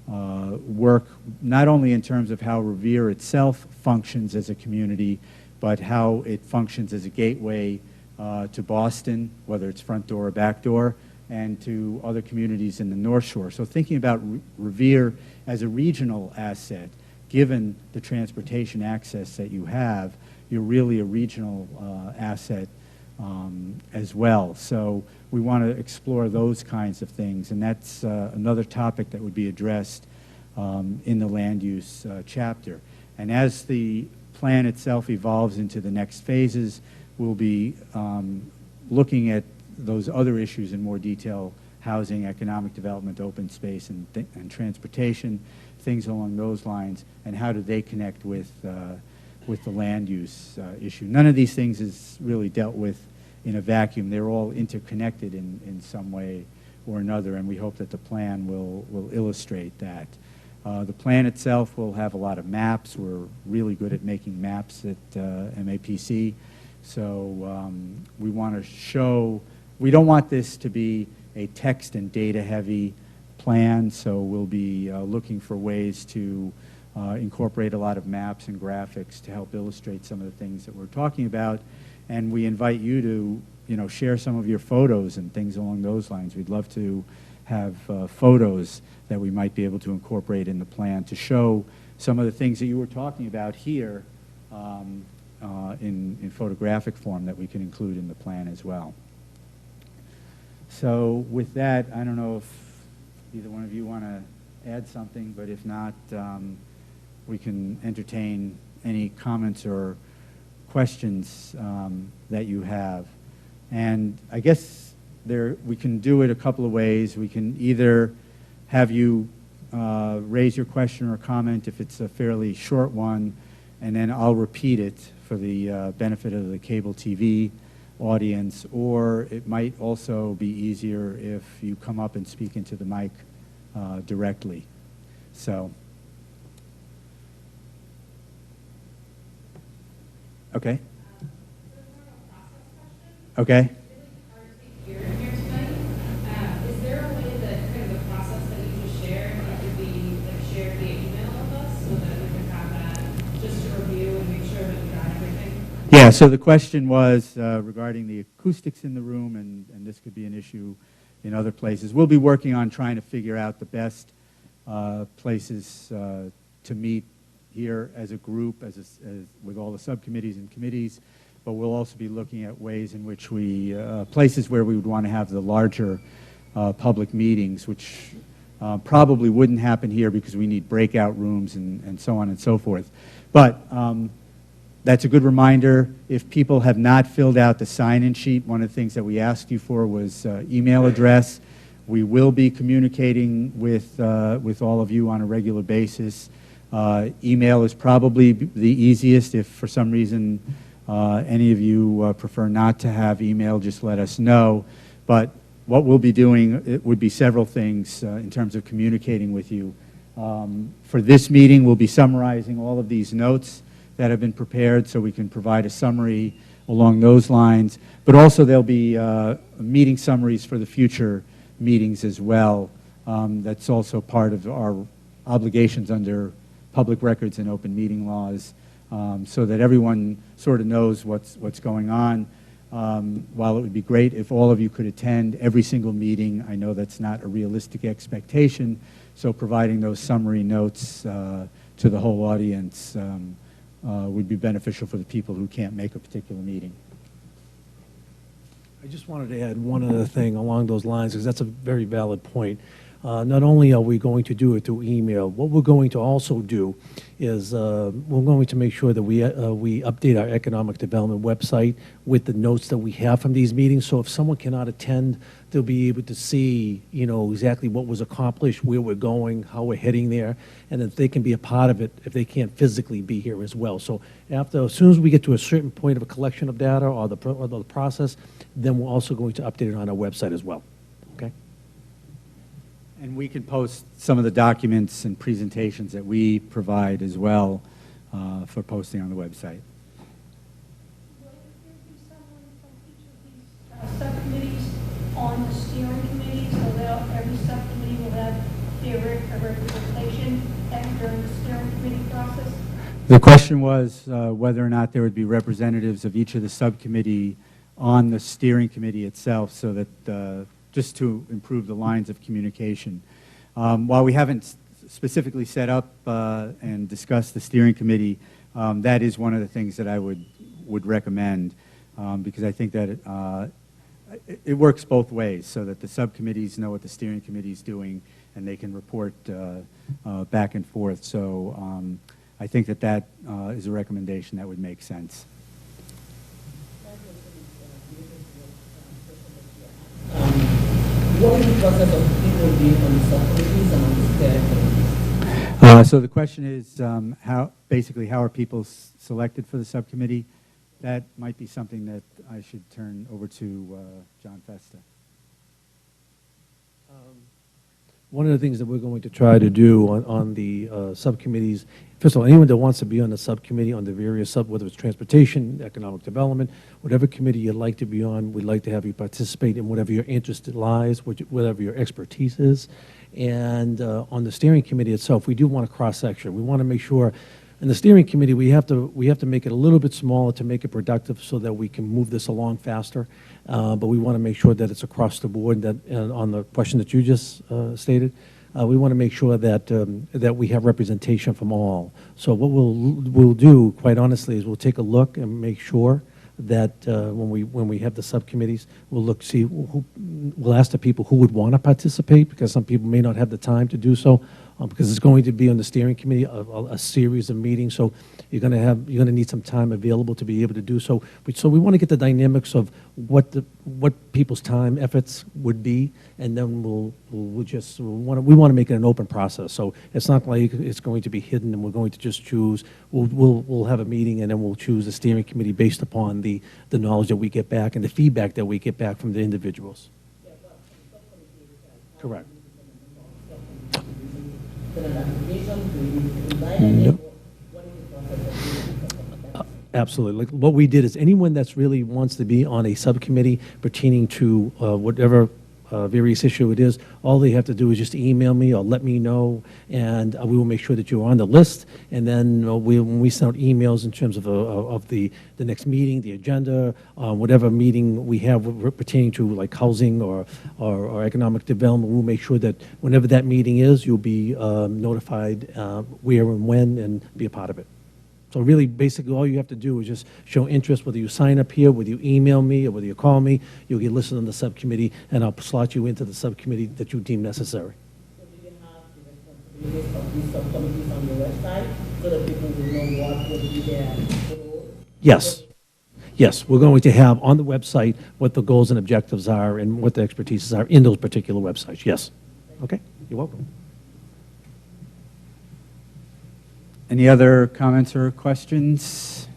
work not only in terms of how Revere itself functions as a community, but how it functions as a gateway to Boston, whether it's front door or back door, and to other communities in the North Shore. So thinking about Revere as a regional asset, given the transportation access that you have, you're really a regional asset as well. So we want to explore those kinds of things, and that's another topic that would be addressed in the land use chapter. And as the plan itself evolves into the next phases, we'll be looking at those other issues in more detail, housing, economic development, open space, and transportation, things along those lines, and how do they connect with the land use issue. None of these things is really dealt with in a vacuum. They're all interconnected in some way or another, and we hope that the plan will illustrate that. The plan itself will have a lot of maps. We're really good at making maps at MAPC, so we want to show, we don't want this to be a text and data heavy plan, so we'll be looking for ways to incorporate a lot of maps and graphics to help illustrate some of the things that we're talking about. And we invite you to, share some of your photos and things along those lines. We'd love to have photos that we might be able to incorporate in the plan to show some of the things that you were talking about here in photographic form that we can include in the plan as well. So with that, I don't know if either one of you want to add something, but if not, we can entertain any comments or questions that you have. And I guess we can do it a couple of ways. We can either have you raise your question or comment if it's a fairly short one, and then I'll repeat it for the benefit of the cable TV audience, or it might also be easier if you come up and speak into the mic directly. So, okay. Okay. Is there a way that kind of the process that you just shared could be shared via email with us so that we can have that just to review and make sure that we got everything? Yeah, so the question was regarding the acoustics in the room, and this could be an issue in other places. We'll be working on trying to figure out the best places to meet here as a group, with all the subcommittees and committees, but we'll also be looking at ways in which places where we would want to have the larger public meetings, which probably wouldn't happen here because we need breakout rooms and so on and so forth. But that's a good reminder. If people have not filled out the sign-in sheet, one of the things that we asked you for was email address. We will be communicating with all of you on a regular basis. Email is probably the easiest. If for some reason any of you prefer not to have email, just let us know. But what we'll be doing, it would be several things in terms of communicating with you. For this meeting, we'll be summarizing all of these notes that have been prepared so we can provide a summary along those lines. But also there'll be meeting summaries for the future meetings as well. That's also part of our obligations under public records and open meeting laws, so that everyone sort of knows what's going on. While it would be great if all of you could attend every single meeting, I know that's not a realistic expectation, so providing those summary notes to the whole audience would be beneficial for the people who can't make a particular meeting. I just wanted to add one other thing along those lines, because that's a very valid point. Not only are we going to do it through email, what we're going to also do is we're going to make sure that we update our economic development website with the notes that we have from these meetings. So if someone cannot attend, they'll be able to see, exactly what was accomplished, where we're going, how we're heading there, and that they can be a part of it if they can't physically be here as well. So as soon as we get to a certain point of a collection of data or the process, then we're also going to update it on our website as well. Okay. And we can post some of the documents and presentations that we provide as well for posting on the website. Will there be someone from each of these subcommittees on the steering committee, so that every subcommittee will have their representation during the steering committee process? The question was whether or not there would be representatives of each of the subcommittee on the steering committee itself, so that just to improve the lines of communication. While we haven't specifically set up and discussed the steering committee, that is one of the things that I would recommend, because I think that it works both ways, so that the subcommittees know what the steering committee is doing and they can report back and forth. So I think that is a recommendation that would make sense. What is the process of people being on the subcommittees and on the steering committees? So the question is, basically, how are people selected for the subcommittee? That might be something that I should turn over to John Festa. One of the things that we're going to try to do on the subcommittees, first of all, anyone that wants to be on the subcommittee on the various whether it's transportation, economic development, whatever committee you'd like to be on, we'd like to have you participate in whatever your interest lies, whatever your expertise is. And on the steering committee itself, we do want a cross-section. We want to make sure, in the steering committee, we have to make it a little bit smaller to make it productive so that we can move this along faster. But we want to make sure that it's across the board. That on the question that you just stated, we want to make sure that that we have representation from all. So what we'll do, quite honestly, is we'll take a look and make sure that when we have the subcommittees, we'll we'll ask the people who would want to participate, because some people may not have the time to do so, because it's going to be on the steering committee a series of meetings. So you're going to need some time available to be able to do so. So we want to get the dynamics of what people's time efforts would be, and then we want to make it an open process. So it's not like it's going to be hidden and we're going to just choose. We'll have a meeting and then we'll choose the steering committee based upon the knowledge that we get back and the feedback that we get back from the individuals. Correct. No. Absolutely. Like what we did is anyone that's really wants to be on a subcommittee pertaining to whatever various issue it is, all they have to do is just email me or let me know, and we will make sure that you're on the list. And then when we send out emails in terms of the next meeting, the agenda, whatever meeting we have pertaining to like housing or economic development, we'll make sure that whenever that meeting is, you'll be notified where and when and be a part of it. So really, basically, all you have to do is just show interest, whether you sign up here, whether you email me, or whether you call me, you'll get listed on the subcommittee, and I'll slot you into the subcommittee that you deem necessary. So do you have the responsibilities of these subcommittees on your website so that people will know what will be their role? Yes. Yes, we're going to have on the website what the goals and objectives are and what the expertises are in those particular websites. Yes. Okay, you're welcome. Any other comments or questions?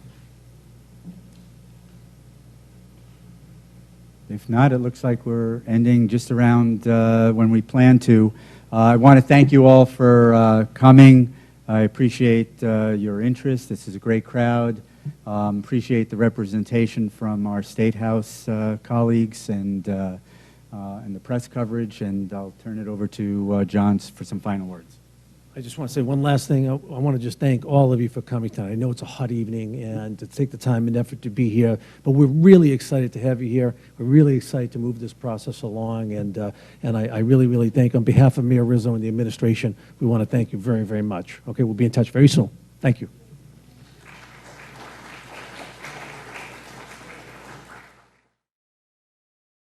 If not, it looks like we're ending just around when we plan to. I want to thank you all for coming. I appreciate your interest. This is a great crowd. Appreciate the representation from our State House colleagues and the press coverage. And I'll turn it over to John for some final words. I just want to say one last thing. I want to just thank all of you for coming tonight. I know it's a hot evening and to take the time and effort to be here, but we're really excited to have you here. We're really excited to move this process along, and I really, really thank, on behalf of Mayor Rizzo and the administration, we want to thank you very, very much. Okay, we'll be in touch very soon. Thank you.